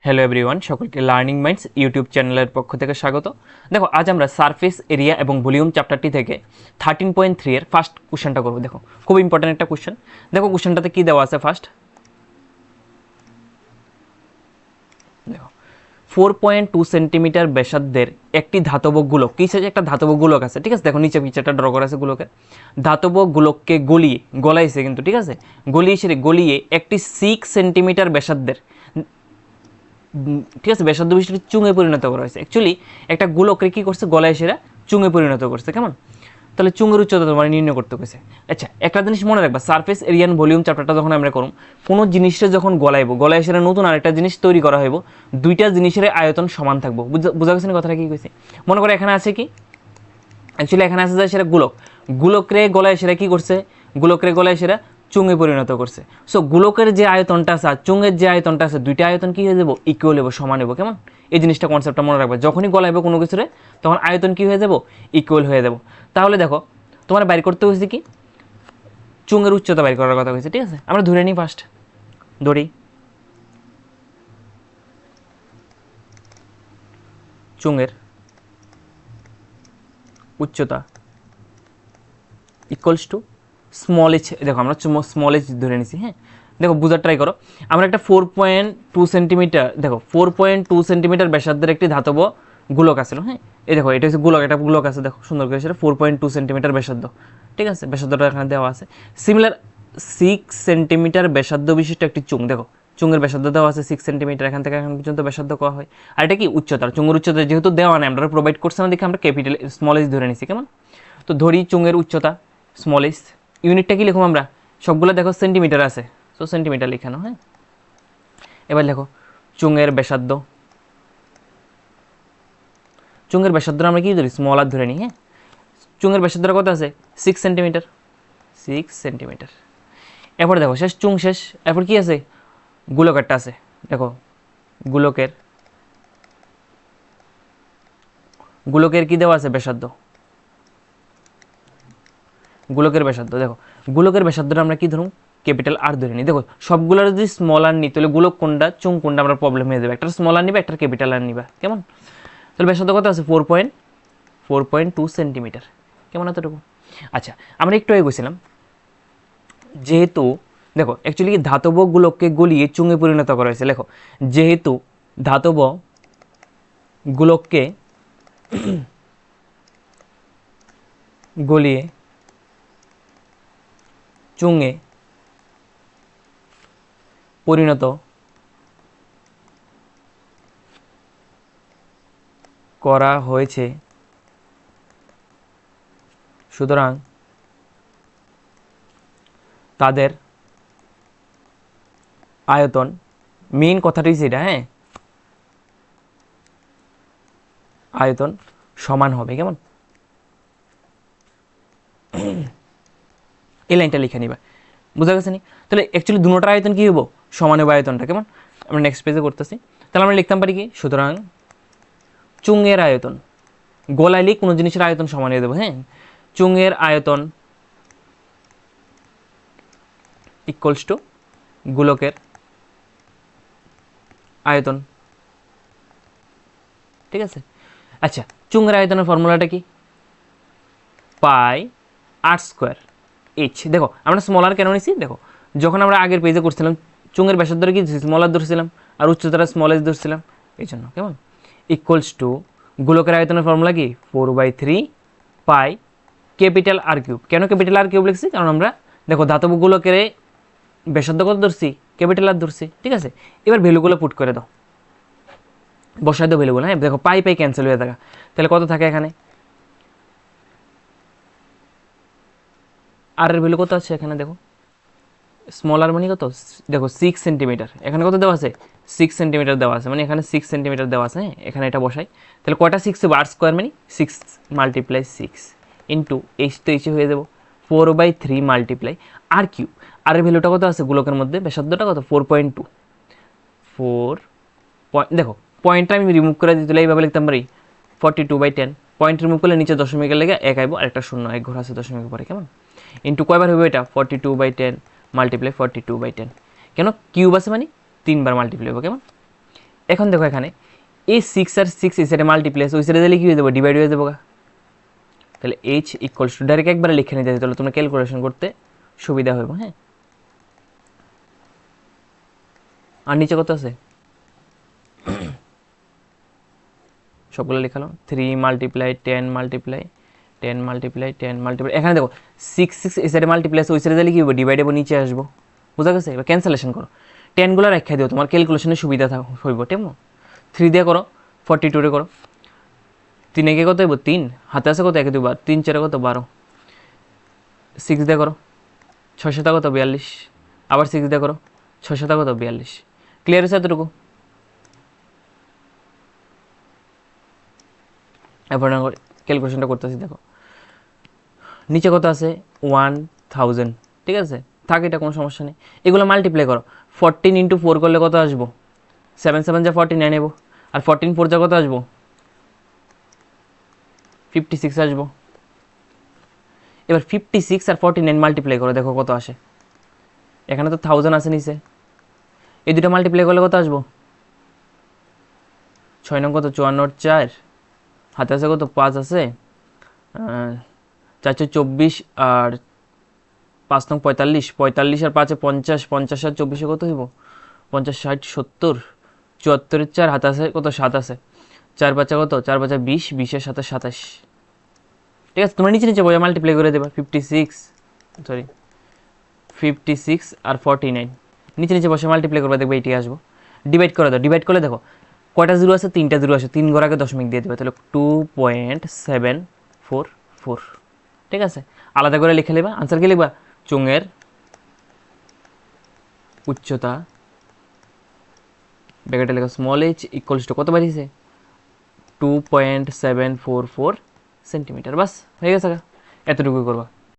Hello everyone, সকলকে learning minds YouTube চ্যানেলের পক্ষ থেকে স্বাগত। দেখো, আজ আমরা সারফেস এরিয়া এবং ভলিউম চ্যাপ্টারটি থেকে 13.3 এর ফার্স্ট কোশ্চেনটা করবো। দেখো, খুব ইম্পর্টেন্ট একটা কোশ্চেন। দেখো কোশ্চেনটাতে কী দেওয়া আছে ফার্স্ট। দেখো, 4.2 সেন্টিমিটার ব্যাসার্ধের একটি ধাতব গোলক, কি একটা ধাতব গোলক আছে, ঠিক আছে। দেখো নিচে পিকচারটা ড্র করা আছে গোলকের। ধাতব গোলককে গলাইছে কিন্তু, ঠিক আছে, গলিয়ে একটি 6 সেন্টিমিটার ব্যাসার্ধের, ঠিক আছে, ব্যাসার্ধ বিশিষ্ট চুঙে পরিণত করা হয়েছে। অ্যাকচুয়ালি একটা গোলককে কী করছে, গলায় সেরা চুঙে পরিণত করছে। কেমন? তাহলে চুঙের উচ্চতা তোমার নির্ণয় করতে গেছে। আচ্ছা, একটা জিনিস মনে রাখবা, সারফেস এরিয়ান ভলিউম চ্যাপ্টারটা যখন আমরা করুম, কোনো জিনিসটা যখন গলায় সেরা নতুন আরেকটা জিনিস তৈরি করা হইব, দুইটা জিনিসের আয়তন সমান থাকবো। বোঝা গেছে না কথাটা কি কইছে? মনে করো এখানে আছে কি, অ্যাকচুয়ালি এখানে আছে যে সেটা গোলকরে গলায় সেরা কি করছে, গোলকরে গলায় সেরা চুঙে পরিণত করছে। সো গোলকের যে আয়তনটা আছে আর চুঙের যে আয়তনটা আছে, দুইটা আয়তন কি হয়ে যাবো, ইকুয়াল হবো, সমান হবো। কেমন? এই জিনিসটা কনসেপ্টটা মনে রাখবে। যখনই গলাইবো কোনো কিছুরে, তখন আয়তন কি হয়ে যাবো, ইকুয়াল হয়ে যাবো। তাহলে দেখো, তোমার বাইর করতে হয়েছে কি, চুঙের উচ্চতা বাইর করার কথা হয়েছে, ঠিক আছে। আমরা ধরে নিই ফার্স্ট, ধরি চুঙের উচ্চতা ইকুয়ালস টু স্মল এইচ। দেখো আমরা স্মল এইচ ধরে নিছি, হ্যাঁ। দেখো বোঝার ট্রাই করো। আমরা একটা 4.2 সেন্টিমিটার, দেখো 4.2 সেন্টিমিটার ব্যাসার্ধের একটি ধাতব গোলক আছিল, হ্যাঁ। এই দেখো, এটা হচ্ছে গোলক, একটা গোলক আছে, দেখো সুন্দর করে সেটা 4.2 সেন্টিমিটার ব্যাসার্ধ, ঠিক আছে। ব্যাসার্ধটা এখানে দেওয়া আছে। সিমিলার 6 সেন্টিমিটার ব্যাসার্ধ বিশিষ্ট একটি চুং, দেখো চুঙের ব্যাসার্ধ দেওয়া আছে 6 সেন্টিমিটার, এখান থেকে এখান পর্যন্ত ব্যাসার্ধ করা হয়। আর এটা কি উচ্চতা, চুঙের উচ্চতা যেহেতু দেওয়া নেই, আমরা প্রোভাইড করছে না দেখে আমরা ক্যাপিটাল স্মল এইচ ধরে নিছি। কেমন? তো ধরি চুঙের উচ্চতা স্মল এইচ। ইউনিটটা কি লিখুম আমরা, সবগুলো দেখো সেন্টিমিটার আছে, তো সেন্টিমিটার লিখানো, হ্যাঁ। এবার দেখো চুঙের ব্যাসার্ধ, চুঙের ব্যাসার্ধ আমরা কি ধরি, স্মল আর ধরে নিই, হ্যাঁ। চুঙের ব্যাসার্ধ কত আছে, 6 সেন্টিমিটার, 6 সেন্টিমিটার। এরপর দেখো শেষ, চুং শেষ। এরপর কি আছে, গোলকেরটা আছে, দেখো গোলকের কি দেওয়া আছে, ব্যাসার্ধ, গোলকের ব্যাসার্ধ। দেখো গোলকের ব্যাসার্ধটা আমরা কি ধরুন, ক্যাপিটাল আর ধরে নিই। দেখো সবগুলোর যদি স্মল আর নিই, তাহলে গোলক কোনটা চুং কোনটা আমরা প্রবলেম হয়ে যাবে। একটা স্মল আর নিবা, একটা ক্যাপিটাল আর নিবা। কেমন? তাহলে ব্যাসার্ধ কত আছে, 4.2 সেন্টিমিটার। কেমন এতটুকু? আচ্ছা, আমরা একটু আগে গেছিলাম, যেহেতু দেখো অ্যাকচুয়ালি ধাতব গোলককে গলিয়ে চুঙে পরিণত করা হয়েছে। দেখো যেহেতু ধাতব গোলককে গলিয়ে চুঙে পরিণত করা হয়েছে, সুতরাং তাদের আয়তন, মেইন কথাটাই সেটা, হ্যাঁ, আয়তন সমান হবে। কেমন? এই লাইনটা লিখে নিবা, বুঝা গেছে নি? তাহলে অ্যাকচুয়ালি দুটোটার আয়তন কী হবো, সমান হবে আয়তনটা। কেমন? আমরা নেক্সট পেজে করতেছি। তাহলে আমরা লিখতাম পারি কি, সুতরাং চুঙের আয়তন, গলাইলে কোনো জিনিসের আয়তন সমান হয়ে দেবো, হ্যাঁ। চুঙের আয়তন ইকুয়ালস টু গোলকের আয়তন, ঠিক আছে। আচ্ছা, চুঙের আয়তনের ফর্মুলাটা কি, পাই আর স্কোয়ার এইচ। দেখো আমরা স্মলার কেন নিছি, দেখো যখন আমরা আগের পেজে করছিলাম চুঙের ব্যাসার্ধ কি স্মলার ধরছিলাম আর উচ্চতাটা স্মল এজ ধরছিলাম, এই জন্য। কেমন? ইকুয়ালস টু গোলকের আয়তনের ফর্মুলা কি, 4/3 পাই ক্যাপিটাল আর কিউব। কেন ক্যাপিটাল আর কিউব লিখছি, কারণ আমরা দেখো ধাতব গোলকের ব্যাসার্ধ কত ধরছি, ক্যাপিটাল আর ধরছি, ঠিক আছে। এবার ভ্যালুগুলো পুট করে দাও, বসাই দাও ভ্যালুগুলো, হ্যাঁ। দেখো পাই ক্যান্সেল হয়ে থাকা, তাহলে কত থাকে এখানে, আর এর ভ্যালু কত আছে এখানে, দেখো স্মল আর মানে কত, দেখো 6 সেন্টিমিটার, এখানে কত দেওয়া আছে, 6 সেন্টিমিটার দেওয়া আছে, মানে এখানে 6 সেন্টিমিটার দেওয়া আছে, হ্যাঁ। এখানে এটা বসাই, তাহলে কয়টা 6 হবে, আর স্কোয়ার মানে 6 মাল্টিপ্লাই 6 ইন্টু এইচ তো এইচে হয়ে যাবো 4/3 মাল্টিপ্লাই আর কিউব। আর এর ভ্যালুটা কত আছে গোলকের মধ্যে, ব্যাসার্ধটা কত, 4.2। দেখো পয়েন্টটা আমি রিমুভ করে দিতে এইভাবে লিখতাম পারি 42/10। পয়েন্ট রিমুভ করলে নিচে দশমিকের লেগে এক আইব, আর একটা শূন্য, এক ঘর আছে দশমিকের পরে। কেমন? ইন্টু কয়বার হবে এটা, 42/10 মাল্টিপ্লাই 42/10। কেন কিউব আছে মানে 3 বার মাল্টিপ্লাই হবে। কেমন? এখন দেখো এখানে এই 6 আর 6 এই সাইডে মাল্টিপ্লাই আছে, ওই সাইডে দিলে কি হয়ে যাবো, ডিভাইড হয়ে যাবো গা। তাহলে এইচ ইকুয়ালস টু ডাইরেক্ট একবারে লিখে নিতে হবে, তাহলে তোমরা ক্যালকুলেশন করতে সুবিধা হবে। হ্যাঁ, আর নিচে কত আছে সবগুলো লিখালাম, 3 মাল্টিপ্লাই 10 মাল্টিপ্লাই 10 মাল্টিপ্লাই 10 মাল্টিপ্লাই, এখানে দেখো 6 6 এই সাইডে মাল্টিপ্লাই আছে, ওই সাইডে দিলে কি হবে, ডিভাইড হবে, নিচে আসবো। বুঝা গেছে? এবার ক্যান্সেলেশন করো, 10গুলো রেখে দিও, তোমার ক্যালকুলেশনের সুবিধা হইব। ঠিক আছে, 3 দিয়ে করো, 42 রে করো, 3 একে কত হইব 3, হাতে আছে কত, 1 2 3 4 কত 12, 6 দিয়ে করো, 6 7 কত 42, আবার 6 দিয়ে করো, 6 7 কত 42। ক্লিয়ার হয়েছে এতটুকু? এরপর ক্যালকুলেশনটা করতেছি, দেখো নিচে কত আছে 1000, ঠিক আছে, থাকে, এটা কোনো সমস্যা নেই। এগুলো মাল্টিপ্লাই করো, 14 ইন্টু 4 করলে কত আসবো, 7 7 যা 49 নেবো, আর 14 4 যা কত আসবো 56 আসবো। এবার 56 আর 49 মাল্টিপ্লাই করো, দেখো কত আসে। এখানে তো 1000 আছে নিচে, এই দুটো মাল্টিপ্লাই করলে কত আসবো, 6 নং কত 54 4, হাতে আছে কত 5 আছে, 424, আর 5 নং 45, 45 আর 5 50, 50 আর 24 কত হইব 50 60 70, 74 4, হাতে আছে কত 7 আছে, 4 5 কত 4 5 20, 20 এর সাথে 27। ঠিক আছে, তোমরা নিচে নিচে বইয়া মাল্টিপ্লাই করে দেবা, 56 আর 49 নিচে নিচে বসে মাল্টিপ্লাই করবে, দেখবে এটি আসবো। ডিভাইড করে দাও, ডিভাইড করলে দেখো কয়টা জিরো আছে, 3টা জিরো আছে, 3 ঘর আগে দশমিক দিয়ে দেবে, তাহলে 2.744। ঠিক আছে, আলাদা করে লিখে নেবা, আনসার কি লিখবা, চুঙের উচ্চতা ব্র্যাকেটে লেখা স্মল এইচ ইকুয়ালস টু কত বাড়িয়েছে 2.744 সেন্টিমিটার। বাস হয়ে গেছে, এতটুকুই করবা।